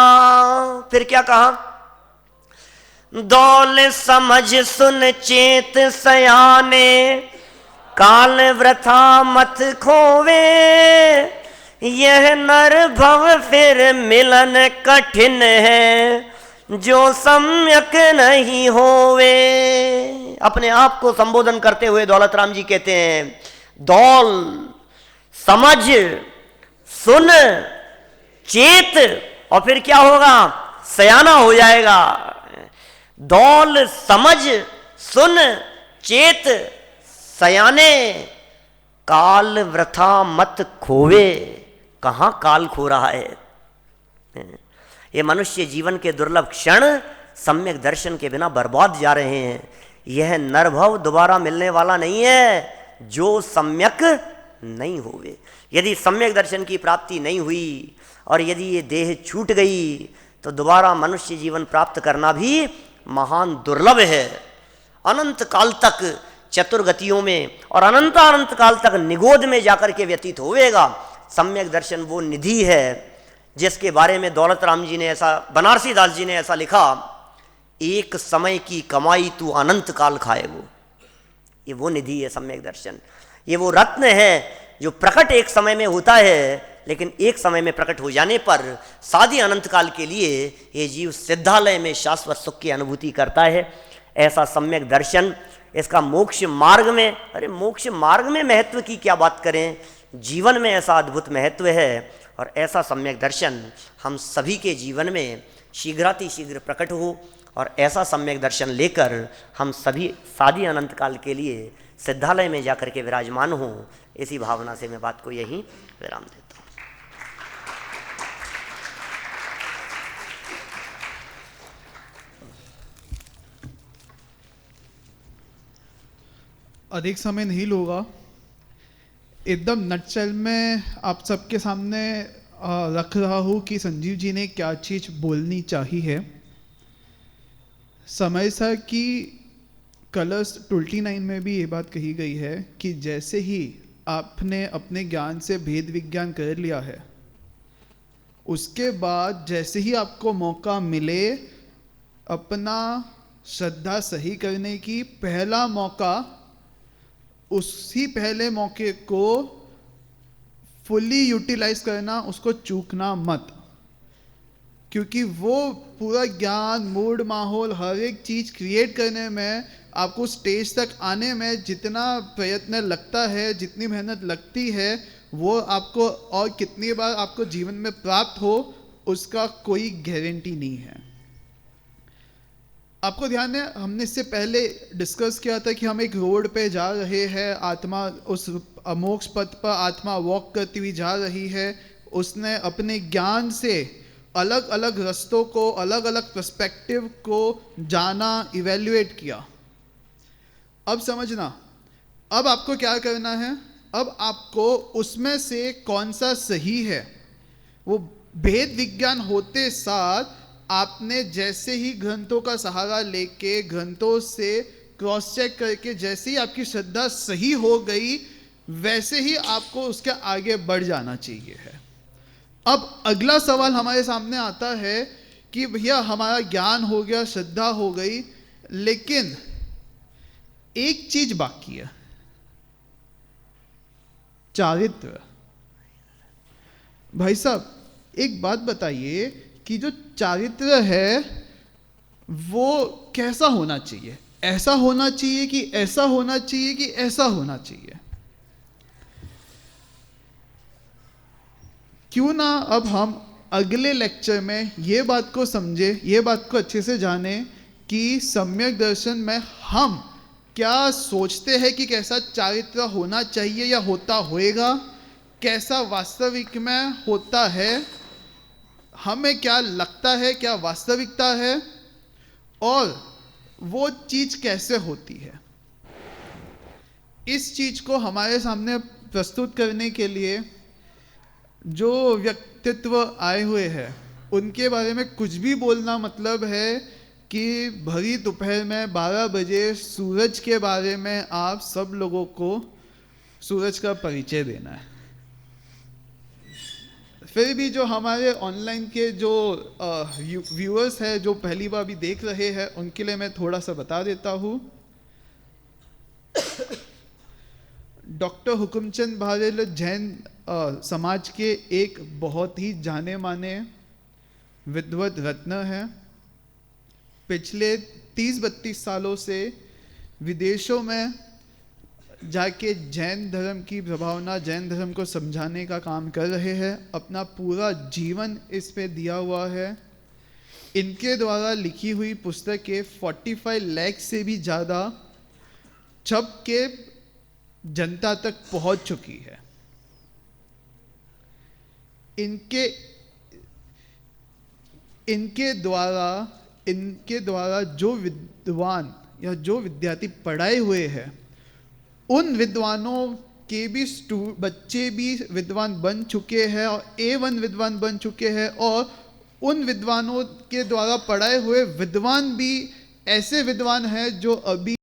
फिर क्या कहा? दौल समझ सुन चेत सयाने, काल वृथा मत खोवे, यह नर भव फिर मिलन कठिन है, जो सम्यक नहीं होवे। अपने आप को संबोधन करते हुए दौलत राम जी कहते हैं, दौल समझ सुन चेत, और फिर क्या होगा? सयाना हो जाएगा। दौल समझ सुन चेत सयाने, काल वृथा मत खोवे। कहां काल खो रहा है? ये मनुष्य जीवन के दुर्लभ क्षण सम्यक दर्शन के बिना बर्बाद जा रहे हैं। यह नरभव दोबारा मिलने वाला नहीं है, जो सम्यक नहीं होवे। यदि सम्यक दर्शन की प्राप्ति नहीं हुई और यदि ये देह छूट गई तो दोबारा मनुष्य जीवन प्राप्त करना भी महान दुर्लभ है। अनंत काल तक चतुर्गतियों में और अनंत काल तक निगोद में जाकर के व्यतीत होवेगा। सम्यक दर्शन वो निधि है जिसके बारे में दौलत राम जी ने ऐसा, बनारसी दास जी ने ऐसा लिखा, एक समय की कमाई तू अनंत काल खाएगो। ये वो निधि है सम्यक दर्शन। ये वो रत्न है जो प्रकट एक समय में होता है, लेकिन एक समय में प्रकट हो जाने पर सादी अनंत काल के लिए ये जीव सिद्धालय में शाश्वत सुख की अनुभूति करता है। ऐसा सम्यक दर्शन, इसका मोक्ष मार्ग में, अरे मोक्ष मार्ग में महत्व की क्या बात करें, जीवन में ऐसा अद्भुत महत्व है और ऐसा सम्यक दर्शन हम सभी के जीवन में शीघ्रातिशीघ्र प्रकट हो और ऐसा सम्यक दर्शन लेकर हम सभी सादी अनंत काल के लिए सिद्धालय में जाकर के विराजमान हों। इसी भावना से मैं बात को यहीं विराम देता हूँ। अधिक समय नहीं लूँगा, एकदम नटशेल में आप सबके सामने रख रहा हूँ कि संजीव जी ने क्या चीज़ बोलनी चाहिए है। समय सा कि कलर्स 29 में भी ये बात कही गई है कि जैसे ही आपने अपने ज्ञान से भेद विज्ञान कर लिया है, उसके बाद जैसे ही आपको मौका मिले अपना श्रद्धा सही करने की, पहला मौका, उसी पहले मौके को फुल्ली यूटिलाइज करना, उसको चूकना मत। क्योंकि वो पूरा ज्ञान, मूड, माहौल, हर एक चीज़ क्रिएट करने में, आपको स्टेज तक आने में जितना प्रयत्न लगता है, जितनी मेहनत लगती है, वो आपको और कितनी बार आपको जीवन में प्राप्त हो उसका कोई गारंटी नहीं है। आपको ध्यान है, हमने इससे पहले डिस्कस किया था कि हम एक रोड पे जा रहे हैं, आत्मा उस मोक्ष पथ पर आत्मा वॉक करती हुई जा रही है। उसने अपने ज्ञान से अलग अलग रास्तों को, अलग अलग पर्सपेक्टिव को जाना, इवेल्युएट किया। अब समझना, अब आपको क्या करना है, अब आपको उसमें से कौन सा सही है, वो भेद विज्ञान होते साथ आपने जैसे ही ग्रंथों का सहारा लेके, ग्रंथों से क्रॉस चेक करके, जैसे ही आपकी श्रद्धा सही हो गई, वैसे ही आपको उसके आगे बढ़ जाना चाहिए है। अब अगला सवाल हमारे सामने आता है कि भैया हमारा ज्ञान हो गया, श्रद्धा हो गई, लेकिन एक चीज बाकी है, चारित्र। भाई साहब एक बात बताइए कि जो चारित्र है वो कैसा होना चाहिए? ऐसा होना चाहिए कि ऐसा होना चाहिए कि ऐसा होना चाहिए? क्यों ना अब हम अगले लेक्चर में ये बात को समझे, ये बात को अच्छे से जाने कि सम्यक दर्शन में हम क्या सोचते हैं कि कैसा चारित्र होना चाहिए या होता होएगा, कैसा वास्तविक में होता है, हमें क्या लगता है, क्या वास्तविकता है, और वो चीज कैसे होती है। इस चीज को हमारे सामने प्रस्तुत करने के लिए जो व्यक्तित्व आए हुए हैं उनके बारे में कुछ भी बोलना मतलब है कि भरी दोपहर में 12 बजे सूरज के बारे में आप सब लोगों को सूरज का परिचय देना है। फिर भी जो हमारे ऑनलाइन के जो व्यूअर्स हैं, जो पहली बार भी देख रहे हैं, उनके लिए मैं थोड़ा सा बता देता हूँ। डॉक्टर हुकुमचंद भारेल जैन समाज के एक बहुत ही जाने माने विद्वत रत्न हैं। पिछले 30-32 सालों से विदेशों में जाके जैन धर्म की प्रभावना, जैन धर्म को समझाने का काम कर रहे हैं। अपना पूरा जीवन इस पे दिया हुआ है। इनके द्वारा लिखी हुई पुस्तकें 45 लाख से भी ज़्यादा छप के जनता तक पहुंच चुकी है। इनके द्वारा जो विद्वान या जो विद्यार्थी पढ़ाए हुए हैं, उन विद्वानों के भी बच्चे भी विद्वान बन चुके हैं और A1 विद्वान बन चुके हैं, और उन विद्वानों के द्वारा पढ़ाए हुए विद्वान भी ऐसे विद्वान हैं जो अभी